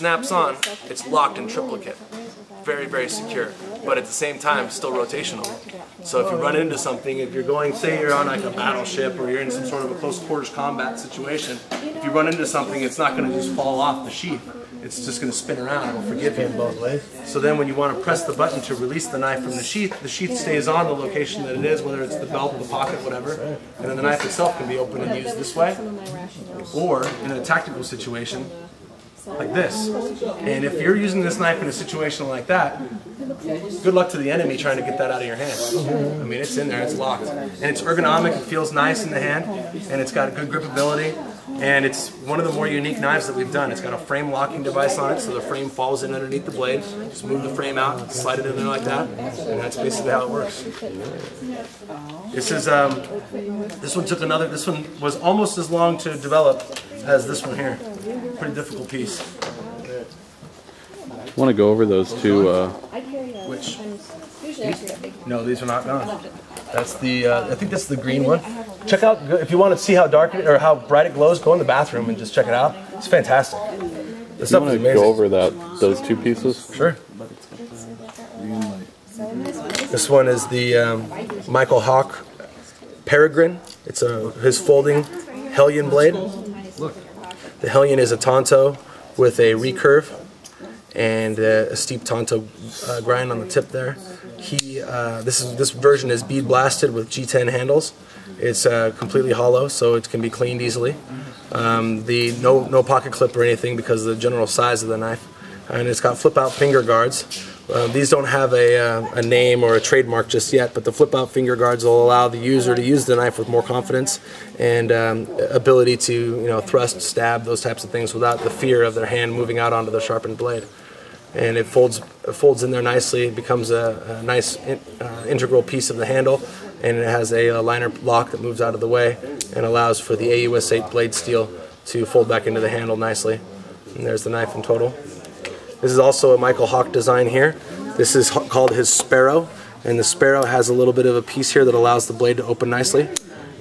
snaps on, it's locked in triplicate. Very, very secure, but at the same time still rotational. So if you run into something, if you're going, say you're on like a battleship or you're in some sort of a close quarters combat situation, if you run into something, it's not going to just fall off the sheath. It's just going to spin around. It'll forgive you in both ways. So then when you want to press the button to release the knife from the sheath stays on the location that it is, whether it's the belt or the pocket, whatever. And then the knife itself can be opened and used this way, or in a tactical situation, like this. And if you're using this knife in a situation like that, good luck to the enemy trying to get that out of your hand. I mean, it's in there, it's locked. And it's ergonomic, it feels nice in the hand, and it's got good gripability. And it's one of the more unique knives that we've done. It's got a frame locking device on it, so the frame falls in underneath the blade. Just move the frame out, slide it in there like that, and that's basically how it works. This is this one was almost as long to develop as this one here. Pretty difficult piece. I want to go over those two. Which? No, these are not gone. That's the, I think that's the green one. Check out, if you want to see how dark it, or how bright it glows, go in the bathroom and just check it out. It's fantastic. The stuff is amazing. Go over those two pieces? Sure. This one is the Michael Hawk Peregrine. It's his folding Hellion blade. The Hellion is a Tonto with a recurve and a steep Tonto grind on the tip there. This version is bead blasted with G10 handles. It's completely hollow, so it can be cleaned easily. No pocket clip or anything because of the general size of the knife. And it's got flip-out finger guards. These don't have a name or a trademark just yet, but the flip-out finger guards will allow the user to use the knife with more confidence and ability to thrust, stab, those types of things without the fear of their hand moving out onto the sharpened blade. And it folds in there nicely. It becomes a nice integral piece of the handle, and it has a liner lock that moves out of the way and allows for the AUS 8 blade steel to fold back into the handle nicely. And there's the knife in total. This is also a Michael Hawk design here. This is called his Sparrow, and the Sparrow has a little bit of a piece here that allows the blade to open nicely.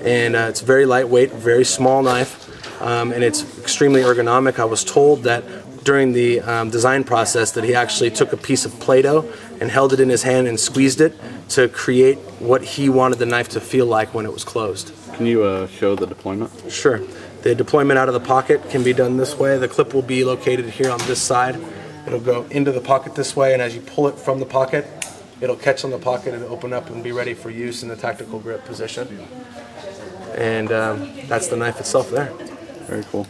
And it's very lightweight, very small knife, and it's extremely ergonomic. I was told that during the design process that he actually took a piece of Play-Doh and held it in his hand and squeezed it to create what he wanted the knife to feel like when it was closed. Can you show the deployment? Sure. The deployment out of the pocket can be done this way. The clip will be located here on this side. It'll go into the pocket this way, and as you pull it from the pocket, it'll catch on the pocket and open up and be ready for use in the tactical grip position. And that's the knife itself there. Very cool.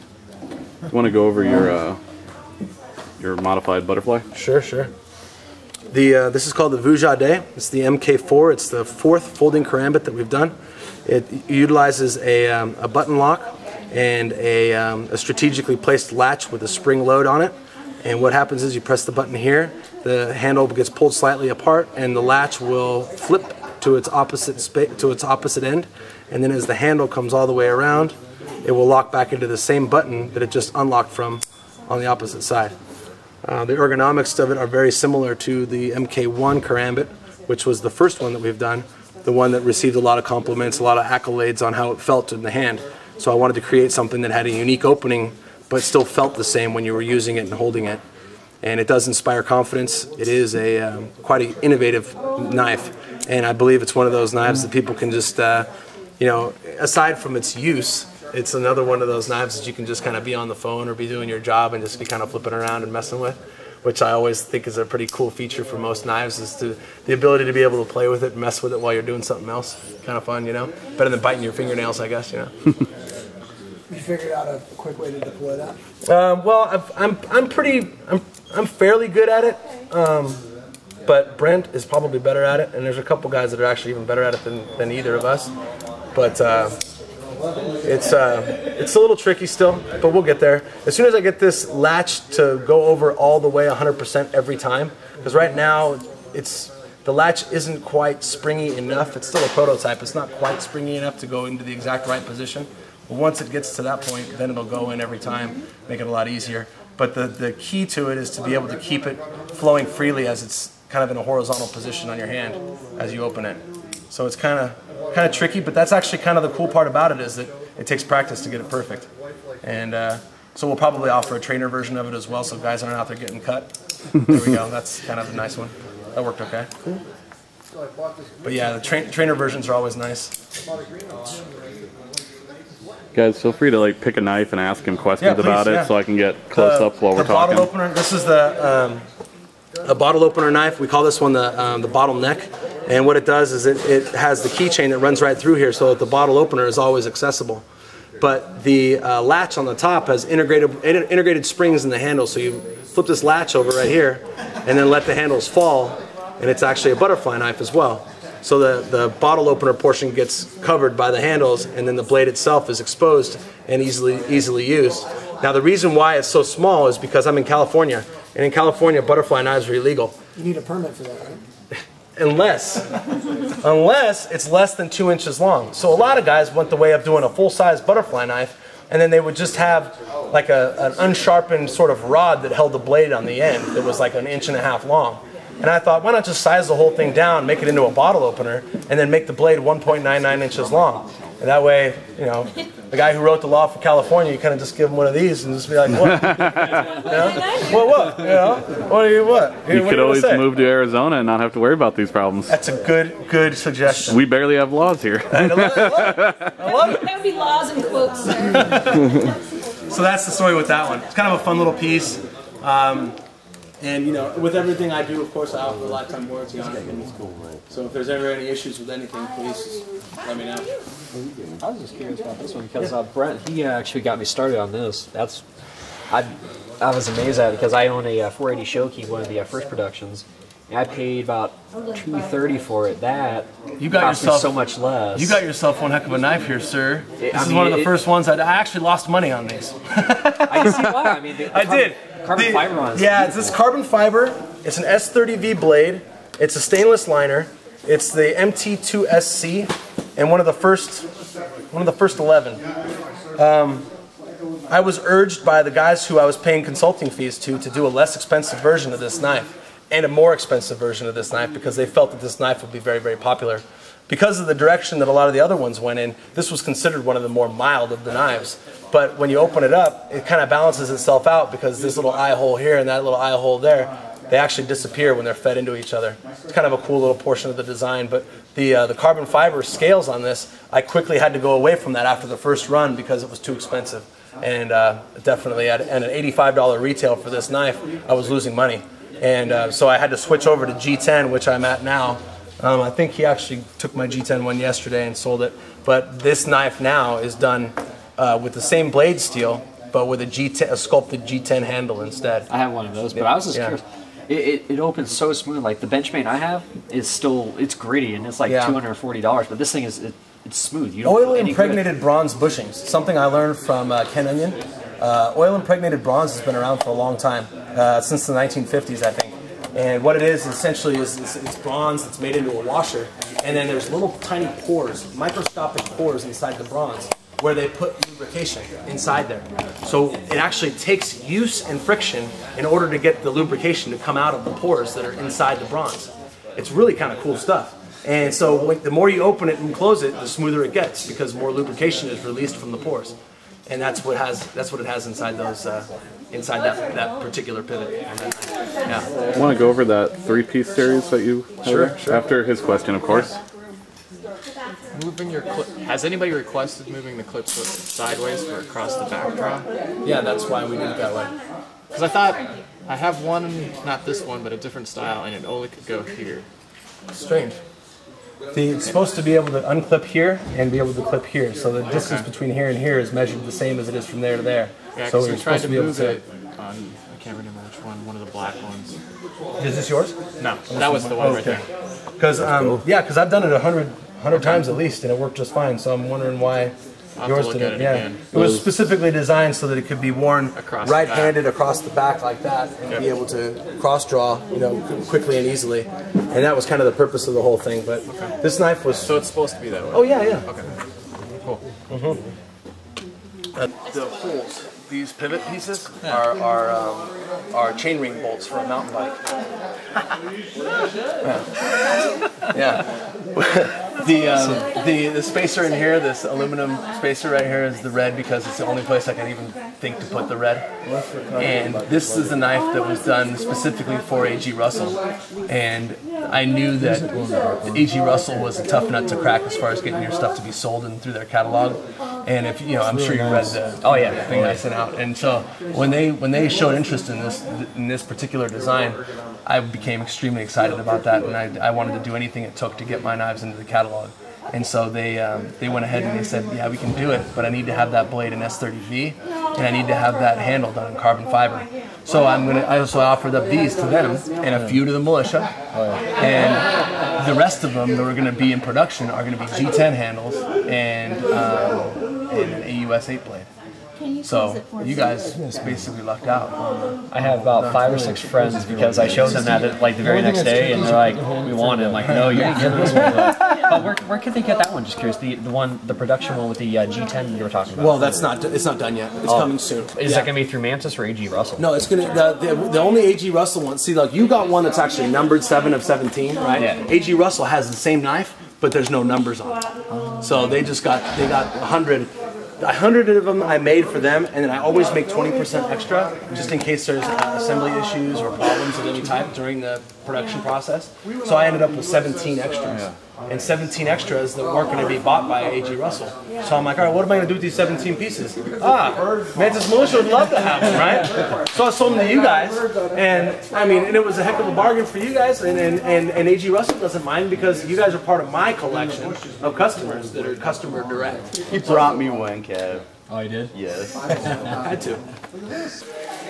You want to go over your modified butterfly? Sure, sure. This is called the Vujade. It's the MK4. It's the 4th folding karambit that we've done. It utilizes a button lock and a strategically placed latch with a spring load on it. And what happens is you press the button here, the handle gets pulled slightly apart, and the latch will flip to its opposite end. And then as the handle comes all the way around, it will lock back into the same button that it just unlocked from on the opposite side. The ergonomics of it are very similar to the MK1 karambit, which was the first one that we've done, the one that received a lot of compliments, a lot of accolades on how it felt in the hand. So I wanted to create something that had a unique opening, but still felt the same when you were using it and holding it. And it does inspire confidence. It is a quite an innovative knife, and I believe it's one of those knives that people can just, aside from its use, it's another one of those knives that you can just kind of be on the phone or be doing your job and just be kind of flipping around and messing with, which I always think is a pretty cool feature for most knives, is the ability to be able to play with it and mess with it while you're doing something else. Kind of fun, Better than biting your fingernails, I guess, You figured out a quick way to deploy that? Well, I'm fairly good at it, but Brent is probably better at it, and there's a couple guys that are actually even better at it than either of us. But it's a little tricky still, but we'll get there. As soon as I get this latch to go over all the way 100% every time, because right now the latch isn't quite springy enough. It's still a prototype. It's not quite springy enough to go into the exact right position. But once it gets to that point, then it'll go in every time, make it a lot easier. But the key to it is to be able to keep it flowing freely as it's kind of in a horizontal position on your hand as you open it. So it's kind of tricky, but that's actually kind of the cool part about it, is that it takes practice to get it perfect. And So we'll probably offer a trainer version of it as well, so guys aren't out there getting cut. There we go. That's kind of a nice one. That worked okay. Cool. But yeah, the trainer versions are always nice. Guys, feel free to like pick a knife and ask him questions about it, so I can get close up while we're talking. Bottle opener. This is the a bottle opener knife. We call this one the bottleneck. And what it does is it has the keychain that runs right through here, so that the bottle opener is always accessible. But the latch on the top has integrated springs in the handle, so you flip this latch over right here and then let the handles fall, and it's actually a butterfly knife as well. So the bottle opener portion gets covered by the handles, and then the blade itself is exposed and easily used. Now the reason why it's so small is because I'm in California, and in California butterfly knives are illegal. You need a permit for that, right? Unless it's less than 2 inches long. So a lot of guys went the way of doing a full-size butterfly knife, and then they would just have like an unsharpened sort of rod that held the blade on the end that was like 1.5 inches long. And I thought, why not just size the whole thing down, make it into a bottle opener, and then make the blade 1.99 inches long. And that way, you know, the guy who wrote the law for California, you kind of just give him one of these and just be like, what? You know? What? You know? What? You could always move to Arizona and not have to worry about these problems. That's a good suggestion. We barely have laws here. I love it. That would be laws and quotes, sir. So that's the story with that one. It's kind of a fun little piece. And you know, with everything I do, of course, I offer a lifetime warranty on it. So if there's ever any issues with anything, please just let me know. I was just curious about this one because Brent, he actually got me started on this. I was amazed at it because I own a 480 Shoki, one of the first productions. And I paid about $230 for it. That cost me so much less. You got yourself one heck of a knife here, sir. This is one of the first ones I actually lost money on these. I can see why. I mean, I did. Carbon fiber on it. Yeah, it's this carbon fiber. It's an S30V blade. It's a stainless liner. It's the MT2SC, and one of the first 11. I was urged by the guys who I was paying consulting fees to do a less expensive version of this knife and a more expensive version of this knife because they felt that this knife would be very, very popular. Because of the direction that a lot of the other ones went in, this was considered one of the more mild of the knives. But when you open it up, it kind of balances itself out because this little eye hole here and that little eye hole there, they actually disappear when they're fed into each other. It's kind of a cool little portion of the design. But the carbon fiber scales on this, I quickly had to go away from that after the first run because it was too expensive. And definitely at an $85 retail for this knife, I was losing money. And so I had to switch over to G10, which I'm at now. I think he actually took my G10 one yesterday and sold it. But this knife now is done with the same blade steel, but with a sculpted G10 handle instead. I have one of those, but I was just curious. It opens so smooth. Like the Benchmade I have is it's gritty and it's like $240, but this thing is it's smooth. You don't Oil impregnated bronze bushings. Something I learned from Ken Onion. Oil impregnated bronze has been around for a long time, since the 1950s, I think. And what it is essentially is it's bronze that's made into a washer, and then there's little tiny pores, microscopic pores inside the bronze where they put lubrication inside there. So it actually takes use and friction in order to get the lubrication to come out of the pores that are inside the bronze. It's really kind of cool stuff. And so the more you open it and close it, the smoother it gets because more lubrication is released from the pores. And that's what it has inside those inside that particular pivot. Yeah. I want to go over that 3-piece series that you have Sure. after his question, of course. Moving your clip. Has anybody requested moving the clips sideways for across the back draw? Yeah, that's why we did it that way. Because I thought I have one, not this one, but a different style, and it only could go here. Strange. It's supposed to be able to unclip here and be able to clip here. So the distance between here and here is measured the same as it is from there to there. Yeah, so we tried to move it on, I can't remember which one of the black ones. Is this yours? No, that was the one right there. Because because I've done it 100 times at least, and it worked just fine. So I'm wondering why yours didn't. Yeah, it was specifically designed so that it could be worn right-handed across the back like that, and be able to cross draw, quickly and easily. And that was kind of the purpose of the whole thing. But this knife was. So it's supposed to be that way. Oh yeah, yeah. Okay. Cool. The holes, these pivot pieces, are chainring bolts for a mountain bike. Yeah. The spacer in here, this aluminum spacer right here, is the red because it's the only place I can even think to put the red. And this is a knife that was done specifically for A.G. Russell. And I knew that A.G. Russell was a tough nut to crack as far as getting your stuff to be sold and through their catalog. And if you know, I'm sure you read the thing I sent out. And so when they showed interest in this particular design, I became extremely excited about that, and I wanted to do anything it took to get my knives into the catalog. And so they went ahead and they said, yeah, we can do it, but I need to have that blade in S30V, and I need to have that handle done in carbon fiber. So I also offered up these to them and a few to the militia, and the rest of them that are going to be in production are going to be G10 handles and an AUS 8 blade. So you guys basically lucked out. I have about 5 or 6 friends because I showed them that like the very next day, and they're like, "We want it." I'm like, "No, you're getting this one." But where could they get that one? Just curious. The production one with the G10 you were talking about. Well, it's not done yet. It's coming soon. Is that gonna be through Mantis or A.G. Russell? No, it's gonna the only A.G. Russell one. See, like you got one that's actually numbered 7 of 17, right? Yeah. A.G. Russell has the same knife, but there's no numbers on it. So they got 100. 100 of them I made for them, and then I always make 20% extra just in case there's assembly issues or problems of any type during the production process. So I ended up with 17 extras. And 17 extras that weren't going to be bought by A.G. Russell. So I'm like, all right, what am I going to do with these 17 pieces? Mantis Militia would love to have them, right? So I sold them to you guys, and I mean, and it was a heck of a bargain for you guys, and A.G. Russell doesn't mind because you guys are part of my collection of customers that are customer direct. He brought me one, Kev. Oh, you did? Yes. I had to.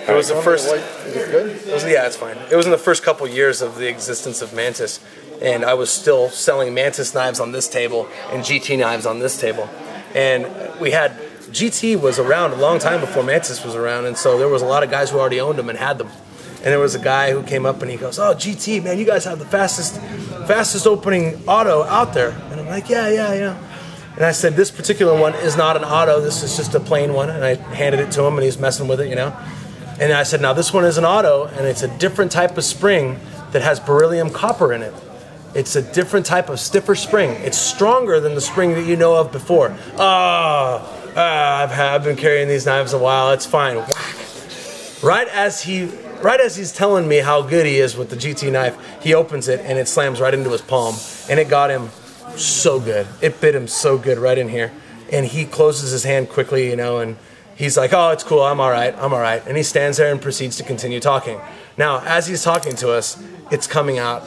It was the first. Is it good? Yeah, it's fine. It was in the first couple years of the existence of Mantis, and I was still selling Mantis knives on this table and GT knives on this table, and we had GT was around a long time before Mantis was around, and so there was a lot of guys who already owned them and had them. And there was a guy who came up and he goes, "Oh, GT, man, you guys have the fastest opening auto out there." And I'm like, "Yeah." And I said, "This particular one is not an auto. This is just a plain one." And I handed it to him, and he's messing with it, you know. And I said, "Now this one is an auto, and it's a different type of spring that has beryllium copper in it. It's a different type of stiffer spring. It's stronger than the spring that you know of before." I've been carrying these knives a while. It's fine. Whack. Right as he's telling me how good he is with the GT knife, he opens it and it slams right into his palm, and it got him so good. It bit him so good right in here, and he closes his hand quickly, you know, and he's like, "Oh, it's cool. I'm all right. And he stands there and proceeds to continue talking. Now, as he's talking to us, it's coming out,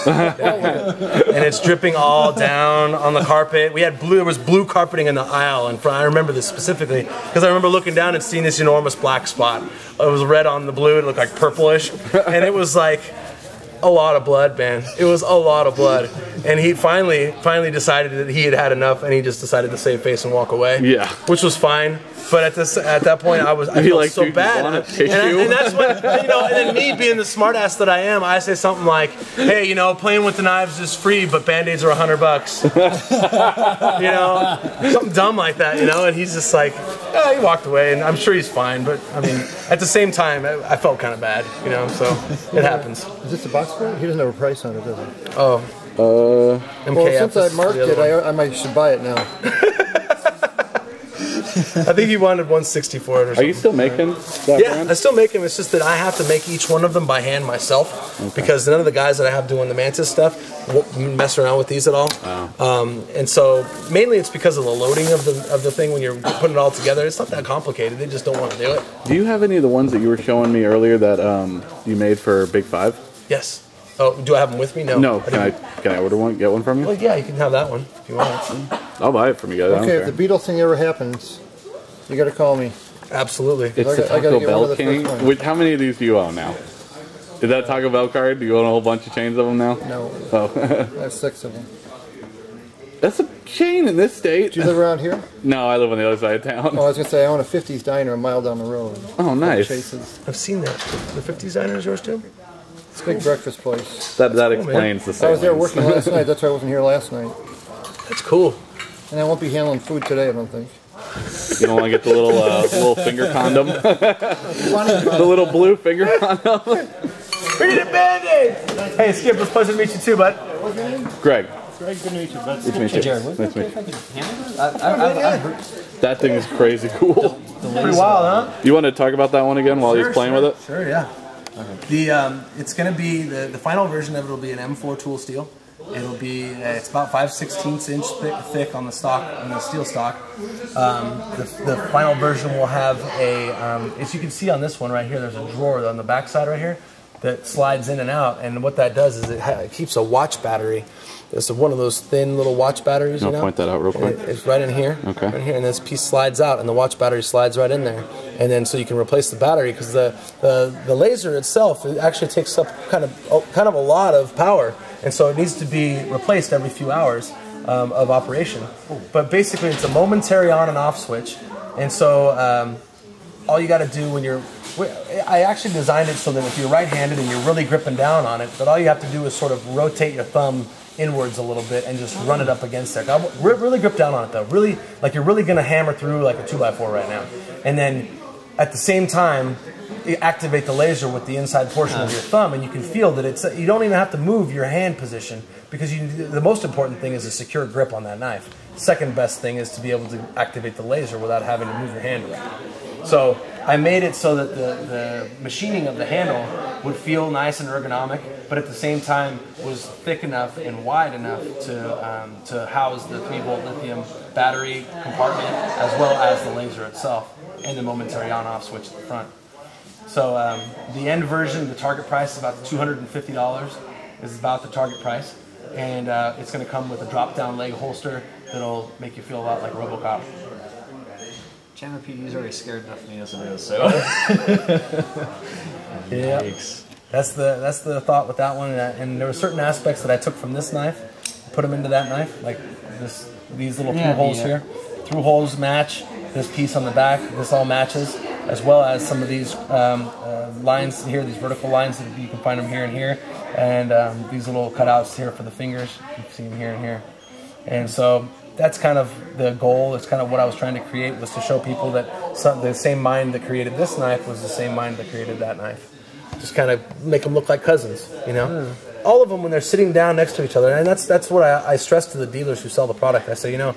and it's dripping all down on the carpet. We had there was blue carpeting in the aisle in front. I remember this specifically because I remember looking down and seeing this enormous black spot. It was red on the blue. It looked like purplish, and it was like a lot of blood, man. It was a lot of blood. And he finally decided that he had had enough, and he just decided to save face and walk away. Yeah, which was fine. But at that point, I felt so bad, and that's when, you know. And then me being the smartass that I am, I say something like, "Hey, you know, playing with the knives is free, but Band-Aids are $100." You know, something dumb like that, you know. And he's just like, he walked away, and I'm sure he's fine. But I mean, at the same time, I felt kind of bad, you know. So it happens. Is this a box for it? He doesn't have a price on it, does he? Oh. MKF, well, since I marked it, I should buy it now. I think he wanted 160 for it or something. Are you still making that brand? I still make them. It's just that I have to make each one of them by hand myself, because none of the guys that I have doing the Mantis stuff won't mess around with these at all. And so mainly it's because of the loading of the thing when you're putting it all together. It's not that complicated. They just don't want to do it. Do you have any of the ones that you were showing me earlier that you made for Big 5? Yes. Oh, do I have them with me? No. No. Can I order one? Get one from you? Well, yeah, you can have that one if you want. I'll buy it from you guys. Okay, if the Beetle thing ever happens, you got to call me. Absolutely. It's the Taco Bell King. How many of these do you own now? Is that Taco Bell card? Do you own a whole bunch of chains of them now? No. Oh. I have 6 of them. That's a chain in this state. Do you live around here? No, I live on the other side of town. Oh, I was going to say, I own a 50s diner a mile down the road. Oh, nice. I've seen that. The 50s diner is yours too? It's a big breakfast place. That explains the same. I was there working last night. That's why I wasn't here last night. That's cool. And I won't be handling food today, I don't think. You don't want to get the little finger condom? The little blue finger condom? We need a Band-Aid! Hey, Skip, it's a pleasure to meet you too, bud. What's your name? Greg. Greg, good to meet you, bud. Nice to meet you. Jared, what Nice to meet if I you. could handle it? I've heard That thing is crazy cool. Pretty wild, huh? You want to talk about that one again while he's playing with it? Sure, yeah. It's going to be, the final version of it will be an M4 tool steel. It'll be, it's about 5/16 inch thick on the stock, on the steel stock. The final version will have a, as you can see on this one right here, there's a drawer on the back side right here that slides in and out, and what that does is it keeps a watch battery. It's one of those thin little watch batteries, you know? Point that out real quick. It's right in here, okay. Right here, and this piece slides out, and the watch battery slides right in there. And then so you can replace the battery, because the laser itself, it actually takes up kind of a lot of power, and so it needs to be replaced every few hours of operation. But basically, it's a momentary on and off switch, and so all you got to do when you're, I actually designed it so that if you're right-handed and you're really gripping down on it, that all you have to do is sort of rotate your thumb inwards a little bit and just run it up against there. Really grip down on it though. Really, like you're really going to hammer through like a 2x4 right now. And then at the same time, you activate the laser with the inside portion of your thumb, and you can feel that it's, you don't even have to move your hand position, because the most important thing is a secure grip on that knife. Second best thing is to be able to activate the laser without having to move your hand around. So I made it so that the machining of the handle would feel nice and ergonomic, but at the same time was thick enough and wide enough to house the 3-volt lithium battery compartment, as well as the laser itself and the momentary on-off switch at the front. So the end version, the target price is about $250. Is about the target price, and it's going to come with a drop-down leg holster that'll make you feel a lot like RoboCop. Chandler PD's already scared enough of me as it is, so. Yeah, that's the thought with that one, and there were certain aspects that I took from this knife, put them into that knife, like these little through holes here. Through holes match this piece on the back. This all matches, as well as some of these lines here, these vertical lines that you can find them here and here, and these little cutouts here for the fingers. You can see them here and here, and so. That's kind of the goal. It's kind of what I was trying to create, was to show people that the same mind that created this knife was the same mind that created that knife. Just kind of make them look like cousins, you know? All of them, when they're sitting down next to each other, and that's what I stress to the dealers who sell the product. I say, you know,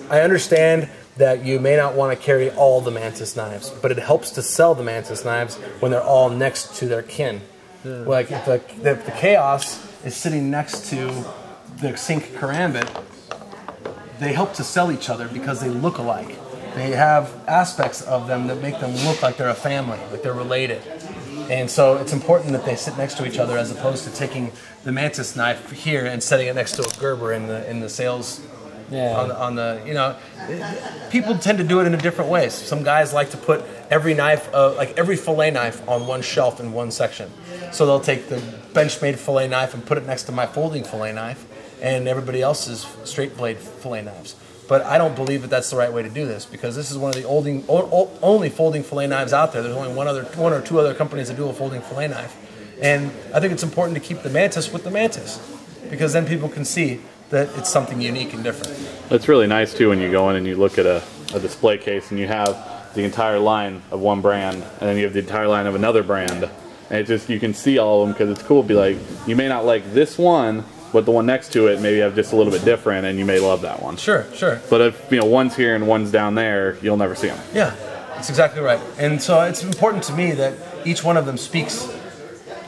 I understand that you may not want to carry all the Mantis knives, but it helps to sell the Mantis knives when they're all next to their kin. Like if the Chaos is sitting next to the Sync Karambit, they help to sell each other because they look alike. They have aspects of them that make them look like they're a family, like they're related. And so it's important that they sit next to each other, as opposed to taking the Mantis knife here and setting it next to a Gerber in the sales. On the you know, people tend to do it in a different ways. Some guys like to put every knife, like every fillet knife, on one shelf in one section. So they'll take the Benchmade fillet knife and put it next to my folding fillet knife, and everybody else's straight blade fillet knives. But I don't believe that that's the right way to do this, because this is one of the only folding fillet knives out there. There's only one or two other companies that do a folding fillet knife. And I think it's important to keep the Mantis with the Mantis, because then people can see that it's something unique and different. It's really nice too when you go in and you look at a display case and you have the entire line of one brand, and then you have the entire line of another brand. And it just, you can see all of them, because it's cool to be like, you may not like this one, but the one next to it maybe have just a little bit different, and you may love that one. Sure. But if, you know, one's here and one's down there, you'll never see them. Yeah, that's exactly right. And so it's important to me that each one of them speaks,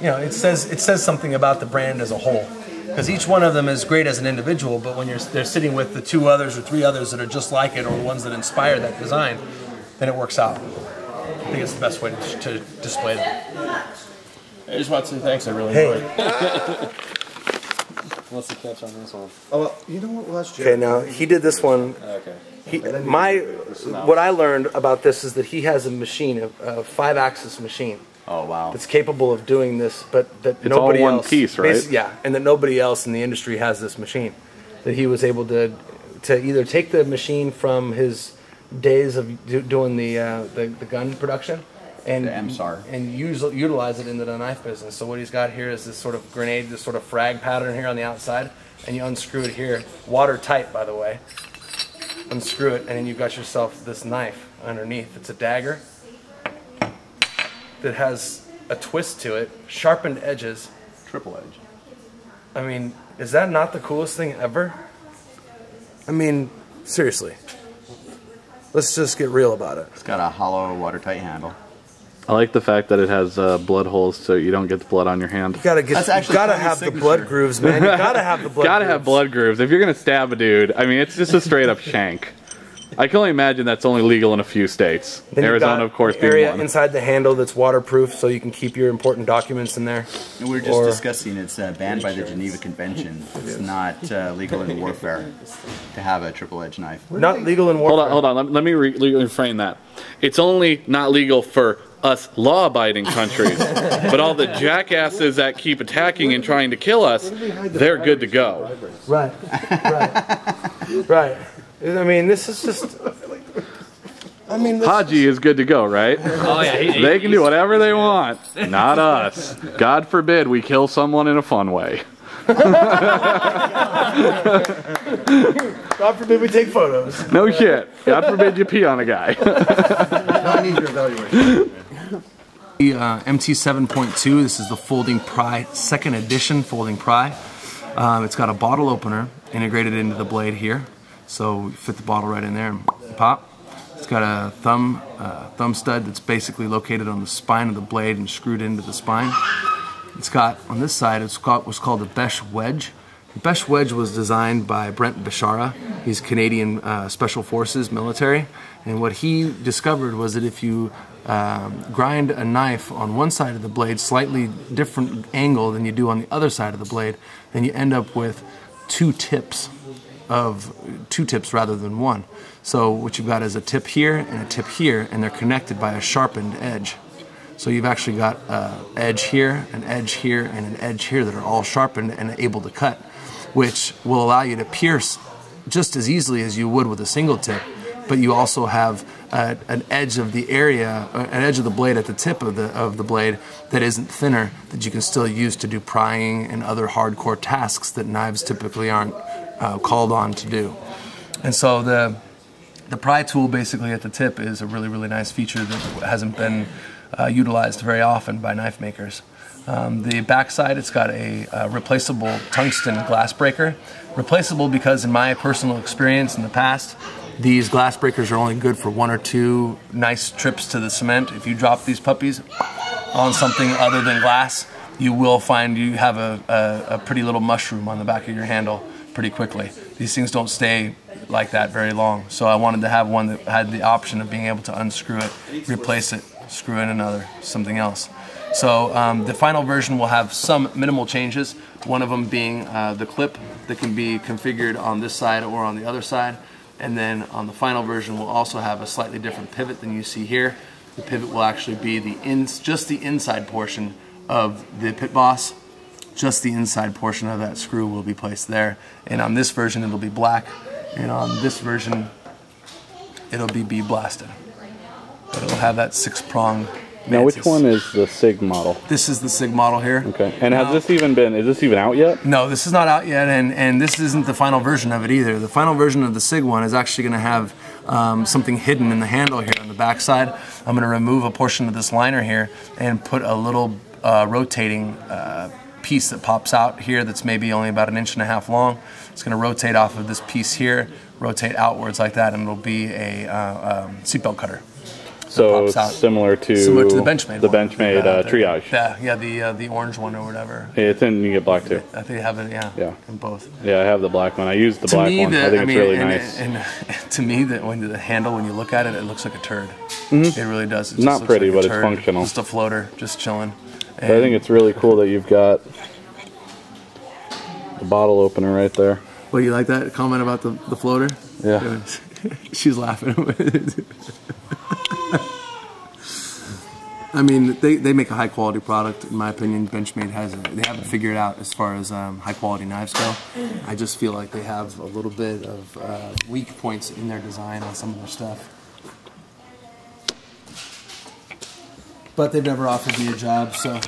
you know, it says something about the brand as a whole. Because each one of them is great as an individual, but when they're sitting with the 2 others or 3 others that are just like it, or the ones that inspire that design, then it works out. I think it's the best way to display them. I just want to say thanks. I really enjoyed it. What's the catch on this one? Oh, well, you know what? Well, that's Okay, now he did this one. Okay. What I learned about this is that he has a machine, a 5-axis machine. Oh wow! That's capable of doing this, but that it's nobody all one else, piece, right? Yeah, and that nobody else in the industry has this machine. That he was able to either take the machine from his days of doing the gun production and utilize it into the knife business. So what he's got here is this sort of grenade, this sort of frag pattern here on the outside, and you unscrew it here, watertight by the way. Unscrew it, and then you've got yourself this knife underneath. It's a dagger that has a twist to it, sharpened edges. Triple edge. I mean, is that not the coolest thing ever? I mean, seriously. Let's just get real about it. It's got a hollow, watertight handle. I like the fact that it has blood holes so you don't get the blood on your hand. You gotta have the blood grooves, man. You gotta have the blood grooves. Gotta have blood grooves. If you're gonna stab a dude, I mean, it's just a straight up shank. I can only imagine that's only legal in a few states. Then Arizona, of course, being area one. inside the handle that's waterproof, so you can keep your important documents in there. And we were just discussing it's banned by the Geneva Convention. It's not legal in warfare to have a triple-edged knife. Not legal in warfare. Hold on. Let me reframe that. It's only not legal for us law-abiding countries, but all the jackasses that keep attacking and trying to kill us, they're good to go. Right. Right. I mean, this is just... I mean, Haji is good to go, right? Oh yeah, they can do whatever they want. Not us. God forbid we kill someone in a fun way. God forbid we take photos. No shit. God forbid you pee on a guy. I need your evaluation. The MT 7.2, this is the folding pry, second edition folding pry. It's got a bottle opener integrated into the blade here. So we fit the bottle right in there and pop. It's got a thumb stud that's basically located on the spine of the blade and screwed into the spine. It's got, on this side, it's got what's called a Besh wedge. The Besh wedge was designed by Brent Beshara. He's Canadian Special Forces military. And what he discovered was that if you grind a knife on one side of the blade, slightly different angle than you do on the other side of the blade, then you end up with two tips rather than one. So what you've got is a tip here and a tip here, and they're connected by a sharpened edge. So you've actually got an edge here, and an edge here that are all sharpened and able to cut, which will allow you to pierce just as easily as you would with a single tip, but you also have an edge of the area, an edge of the blade at the tip of the blade that isn't thinner, that you can still use to do prying and other hardcore tasks that knives typically aren't called on to do. And so the pry tool basically at the tip is a really, really nice feature that hasn't been utilized very often by knife makers. The backside, it's got a replaceable tungsten glass breaker. Replaceable because in my personal experience in the past, these glass breakers are only good for 1 or 2 nice trips to the cement. If you drop these puppies on something other than glass, you will find you have a pretty little mushroom on the back of your handle pretty quickly. These things don't stay like that very long. So I wanted to have one that had the option of being able to unscrew it, replace it, screw in something else. So the final version will have some minimal changes, one of them being the clip that can be configured on this side or on the other side. And then on the final version we'll also have a slightly different pivot than you see here. The pivot will actually be just the inside portion of the pit boss. Just the inside portion of that screw will be placed there. And on this version it'll be black, and on this version it'll be bead blasted. But it'll have that 6-prong Now, which one is the SIG model? This is the SIG model here. Okay. And has this even been, is this even out yet? No, this is not out yet, and this isn't the final version of it either. The final version of the SIG one is actually going to have something hidden in the handle here on the back side. I'm going to remove a portion of this liner here and put a little rotating piece that pops out here that's maybe only about 1.5 inches long. It's going to rotate off of this piece here, rotate outwards like that, and it'll be a seatbelt cutter. So similar to the Benchmade. The Benchmade triage. Yeah, the orange one or whatever. Yeah, it's in, you get black too. I think they have it, yeah. In both. Yeah, I have the black one. I use the black one. I think it's really nice. And to me, when the handle, when you look at it, it looks like a turd. It really does. It not pretty, but it's functional. Just a floater, just chilling. I think it's really cool that you've got the bottle opener right there. Well, you like that comment about the floater? Yeah. She's laughing. I mean, they make a high quality product. In my opinion, Benchmade they haven't figured it out as far as high quality knives go. I just feel like they have a little bit of weak points in their design on some of their stuff. But they've never offered me a job, so